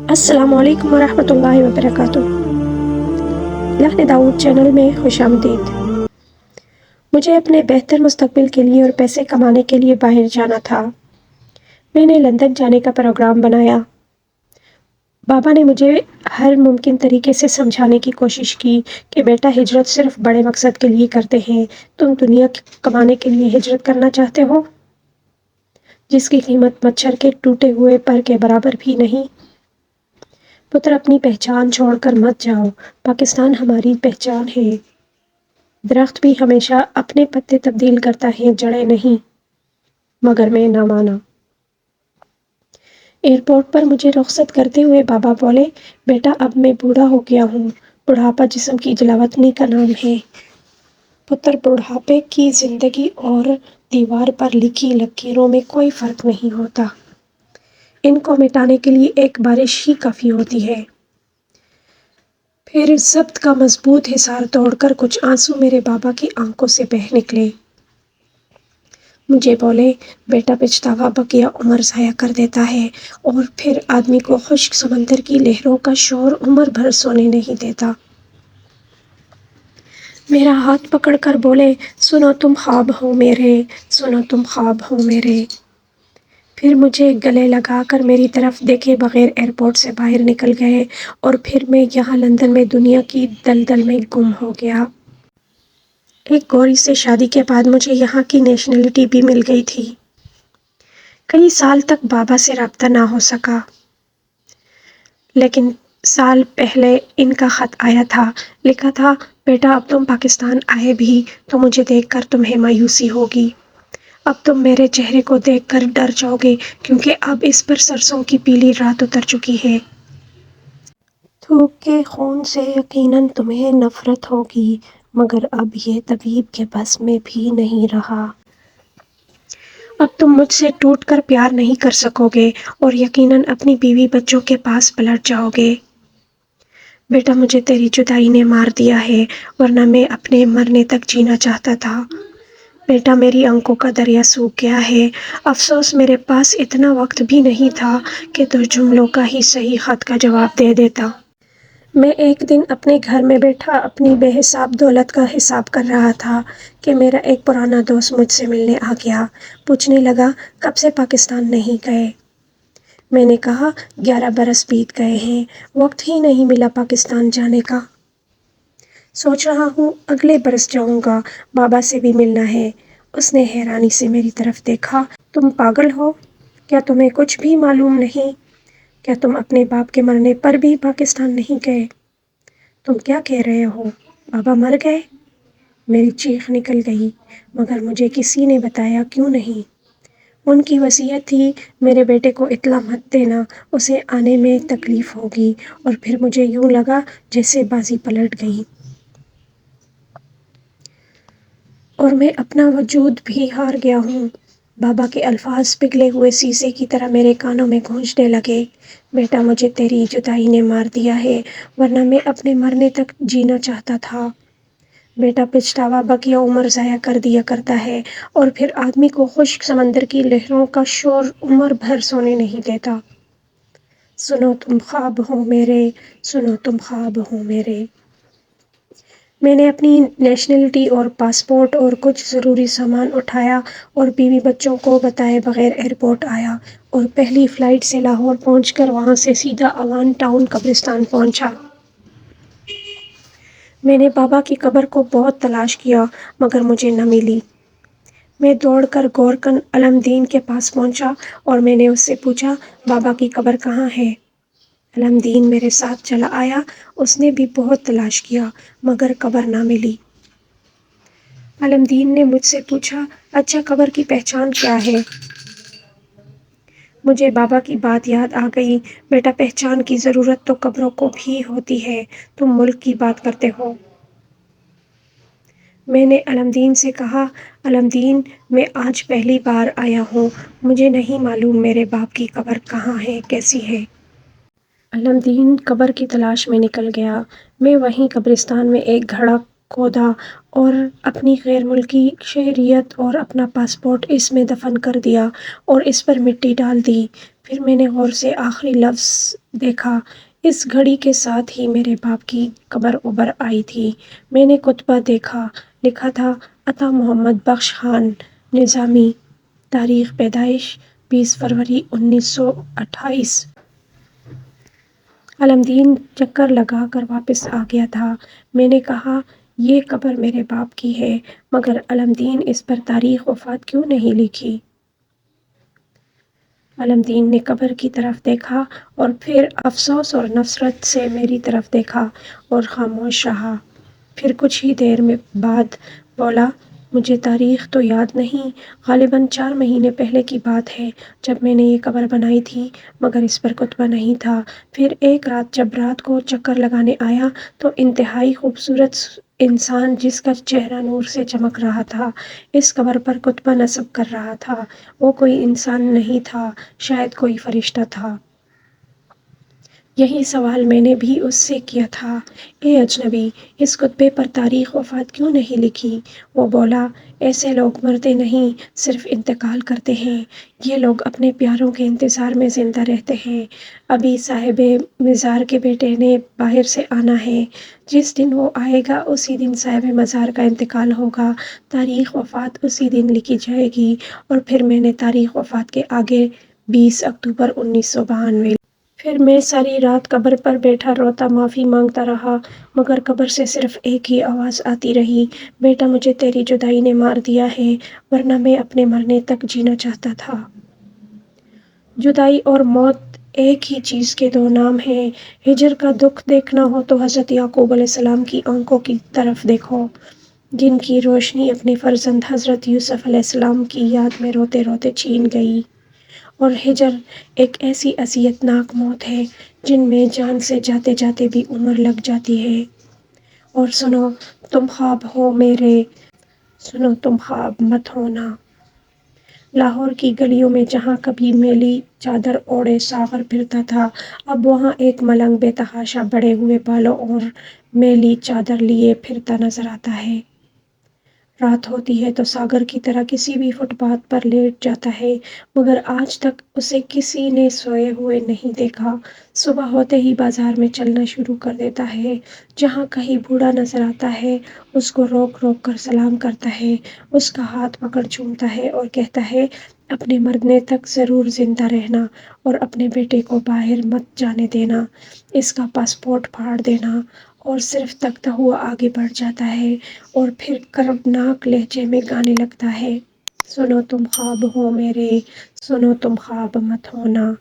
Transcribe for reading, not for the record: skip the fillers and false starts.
السلام علیکم ورحمۃ اللہ وبرکاتہ۔ لحن داؤد چینل میں خوش آمدید۔ مجھے اپنے بہتر مستقبل کے لیے اور پیسے کمانے کے لیے باہر جانا تھا۔ میں نے لندن جانے کا پروگرام بنایا۔ بابا نے مجھے ہر ممکن طریقے سے سمجھانے کی کوشش کی کہ بیٹا، ہجرت صرف بڑے مقصد کے لیے کرتے ہیں۔ تم دنیا کمانے کے لیے ہجرت کرنا چاہتے ہو، جس کی قیمت مچھر کے ٹوٹے ہوئے پر کے برابر بھی نہیں۔ پتر، اپنی پہچان چھوڑ کر مت جاؤ۔ پاکستان ہماری پہچان ہے۔ درخت بھی ہمیشہ اپنے پتے تبدیل کرتا ہے، جڑیں نہیں۔ مگر میں نہ مانا۔ ایئرپورٹ پر مجھے رخصت کرتے ہوئے بابا بولے، بیٹا، اب میں بوڑھا ہو گیا ہوں۔ بڑھاپا جسم کی جلاوطنی کا نام ہے۔ پتر، بڑھاپے کی زندگی اور دیوار پر لکھی لکیروں میں کوئی فرق نہیں ہوتا۔ ان کو مٹانے کے لیے ایک بارش ہی کافی ہوتی ہے۔ پھر ضبط کا مضبوط حصار توڑ کر کچھ آنسو میرے بابا کی آنکھوں سے بہہ نکلے۔ مجھے بولے، بیٹا، پچھتاوا بقیہ عمر ضائع کر دیتا ہے، اور پھر آدمی کو خشک سمندر کی لہروں کا شور عمر بھر سونے نہیں دیتا۔ میرا ہاتھ پکڑ کر بولے، سنو تم خواب ہو میرے، سنو تم خواب ہو میرے۔ پھر مجھے گلے لگا کر میری طرف دیکھے بغیر ایئرپورٹ سے باہر نکل گئے، اور پھر میں یہاں لندن میں دنیا کی دلدل میں گم ہو گیا۔ ایک گوری سے شادی کے بعد مجھے یہاں کی نیشنلٹی بھی مل گئی تھی۔ کئی سال تک بابا سے رابطہ نہ ہو سکا، لیکن سال پہلے ان کا خط آیا تھا۔ لکھا تھا، بیٹا، اب تم پاکستان آئے بھی تو مجھے دیکھ کر تمہیں مایوسی ہوگی۔ اب تم میرے چہرے کو دیکھ کر ڈر جاؤ گے، کیونکہ اب اس پر سرسوں کی پیلی رات اتر چکی ہے۔ تھوک کے خون سے یقیناً تمہیں نفرت ہوگی، مگر اب یہ طبیب کے بس میں بھی نہیں رہا۔ اب تم مجھ سے ٹوٹ کر پیار نہیں کر سکو گے، اور یقیناً اپنی بیوی بچوں کے پاس پلٹ جاؤ گے۔ بیٹا، مجھے تیری جدائی نے مار دیا ہے، ورنہ میں اپنے مرنے تک جینا چاہتا تھا۔ بیٹا، میری آنکھوں کا دریا سوکھ گیا ہے۔ افسوس میرے پاس اتنا وقت بھی نہیں تھا کہ دو جملوں کا ہی صحیح خط کا جواب دے دیتا۔ میں ایک دن اپنے گھر میں بیٹھا اپنی بے حساب دولت کا حساب کر رہا تھا کہ میرا ایک پرانا دوست مجھ سے ملنے آ گیا۔ پوچھنے لگا، کب سے پاکستان نہیں گئے؟ میں نے کہا، 11 برس بیت گئے ہیں، وقت ہی نہیں ملا پاکستان جانے کا۔ سوچ رہا ہوں اگلے برس جاؤں گا، بابا سے بھی ملنا ہے۔ اس نے حیرانی سے میری طرف دیکھا۔ تم پاگل ہو؟ کیا تمہیں کچھ بھی معلوم نہیں؟ کیا تم اپنے باپ کے مرنے پر بھی پاکستان نہیں گئے؟ تم کیا کہہ رہے ہو؟ بابا مر گئے؟ میری چیخ نکل گئی، مگر مجھے کسی نے بتایا کیوں نہیں۔ ان کی وصیت تھی، میرے بیٹے کو اطلاع مت دینا، اسے آنے میں تکلیف ہوگی۔ اور پھر مجھے یوں لگا جیسے بازی پلٹ گئی، اور میں اپنا وجود بھی ہار گیا ہوں۔ بابا کے الفاظ پگھلے ہوئے سیسے کی طرح میرے کانوں میں گونجنے لگے۔ بیٹا، مجھے تیری جدائی نے مار دیا ہے، ورنہ میں اپنے مرنے تک جینا چاہتا تھا۔ بیٹا، پچھتاوا بقیہ عمر ضائع کر دیا کرتا ہے، اور پھر آدمی کو خشک سمندر کی لہروں کا شور عمر بھر سونے نہیں دیتا۔ سنو تم خواب ہو میرے، سنو تم خواب ہو میرے۔ میں نے اپنی نیشنلٹی اور پاسپورٹ اور کچھ ضروری سامان اٹھایا، اور بیوی بچوں کو بتائے بغیر ایئرپورٹ آیا، اور پہلی فلائٹ سے لاہور پہنچ کر وہاں سے سیدھا اوان ٹاؤن قبرستان پہنچا۔ میں نے بابا کی قبر کو بہت تلاش کیا، مگر مجھے نہ ملی۔ میں دوڑ کر گورکن علم دین کے پاس پہنچا، اور میں نے اس سے پوچھا، بابا کی قبر کہاں ہے؟ علم دین میرے ساتھ چلا آیا۔ اس نے بھی بہت تلاش کیا، مگر قبر نہ ملی۔ علم دین نے مجھ سے پوچھا، اچھا، قبر کی پہچان کیا ہے؟ مجھے بابا کی بات یاد آ گئی، بیٹا، پہچان کی ضرورت تو قبروں کو بھی ہوتی ہے۔ تم ملک کی بات کرتے ہو۔ میں نے علم دین سے کہا، علم دین، میں آج پہلی بار آیا ہوں، مجھے نہیں معلوم میرے باپ کی قبر کہاں ہے، کیسی ہے۔ علم دین قبر کی تلاش میں نکل گیا۔ میں وہیں قبرستان میں ایک گھڑا کھودا اور اپنی غیر ملکی شہریت اور اپنا پاسپورٹ اس میں دفن کر دیا اور اس پر مٹی ڈال دی۔ پھر میں نے غور سے آخری لفظ دیکھا۔ اس گھڑی کے ساتھ ہی میرے باپ کی قبر ابھر آئی تھی۔ میں نے کتبہ دیکھا، لکھا تھا عطا محمد بخش خان نظامی، تاریخ پیدائش 20 فروری 1928۔ علمدین چکر لگا کر واپس آ گیا تھا۔ میں نے کہا یہ قبر میرے باپ کی ہے، مگر علمدین اس پر تاریخ وفات کیوں نہیں لکھی؟ علمدین نے قبر کی طرف دیکھا اور پھر افسوس اور نفرت سے میری طرف دیکھا اور خاموش رہا۔ پھر کچھ ہی دیر بعد بولا، مجھے تاریخ تو یاد نہیں، غالباً 4 مہینے پہلے کی بات ہے جب میں نے یہ قبر بنائی تھی، مگر اس پر کتبہ نہیں تھا۔ پھر ایک رات جب رات کو چکر لگانے آیا تو انتہائی خوبصورت انسان جس کا چہرہ نور سے چمک رہا تھا اس قبر پر کتبہ نصب کر رہا تھا۔ وہ کوئی انسان نہیں تھا، شاید کوئی فرشتہ تھا۔ یہی سوال میں نے بھی اس سے کیا تھا، اے اجنبی، اس کتبے پر تاریخ وفات کیوں نہیں لکھی؟ وہ بولا، ایسے لوگ مرتے نہیں، صرف انتقال کرتے ہیں۔ یہ لوگ اپنے پیاروں کے انتظار میں زندہ رہتے ہیں۔ ابھی صاحب مزار کے بیٹے نے باہر سے آنا ہے۔ جس دن وہ آئے گا اسی دن صاحب مزار کا انتقال ہوگا، تاریخ وفات اسی دن لکھی جائے گی۔ اور پھر میں نے تاریخ وفات کے آگے 20 اکتوبر 1992۔ پھر میں ساری رات قبر پر بیٹھا روتا معافی مانگتا رہا، مگر قبر سے صرف ایک ہی آواز آتی رہی، بیٹا مجھے تیری جدائی نے مار دیا ہے، ورنہ میں اپنے مرنے تک جینا چاہتا تھا۔ جدائی اور موت ایک ہی چیز کے دو نام ہیں۔ ہجر کا دکھ دیکھنا ہو تو حضرت یعقوب علیہ السلام کی آنکھوں کی طرف دیکھو، جن کی روشنی اپنے فرزند حضرت یوسف علیہ السلام کی یاد میں روتے روتے چھین گئی۔ اور ہجر ایک ایسی اذیت ناک موت ہے جن میں جان سے جاتے جاتے بھی عمر لگ جاتی ہے۔ اور سنو تم خواب ہو میرے، سنو تم خواب مت ہونا۔ لاہور کی گلیوں میں جہاں کبھی میلی چادر اوڑھے ساغر پھرتا تھا، اب وہاں ایک ملنگ بے تحاشا بڑھے ہوئے بالوں اور میلی چادر لیے پھرتا نظر آتا ہے۔ رات ہوتی ہے تو ساغر کی طرح کسی بھی فٹ پاتھ پر لیٹ جاتا ہے، مگر آج تک اسے کسی نے سوئے ہوئے نہیں دیکھا۔ صبح ہوتے ہی بازار میں چلنا شروع کر دیتا ہے۔ جہاں کہیں بوڑھا نظر آتا ہے اس کو روک روک کر سلام کرتا ہے، اس کا ہاتھ پکڑ چومتا ہے اور کہتا ہے اپنے مرنے تک ضرور زندہ رہنا اور اپنے بیٹے کو باہر مت جانے دینا، اس کا پاسپورٹ پھاڑ دینا، اور صرف تکتا ہوا آگے بڑھ جاتا ہے اور پھر کربناک لہجے میں گانے لگتا ہے، سنو تم خواب ہو میرے، سنو تم خواب مت ہونا۔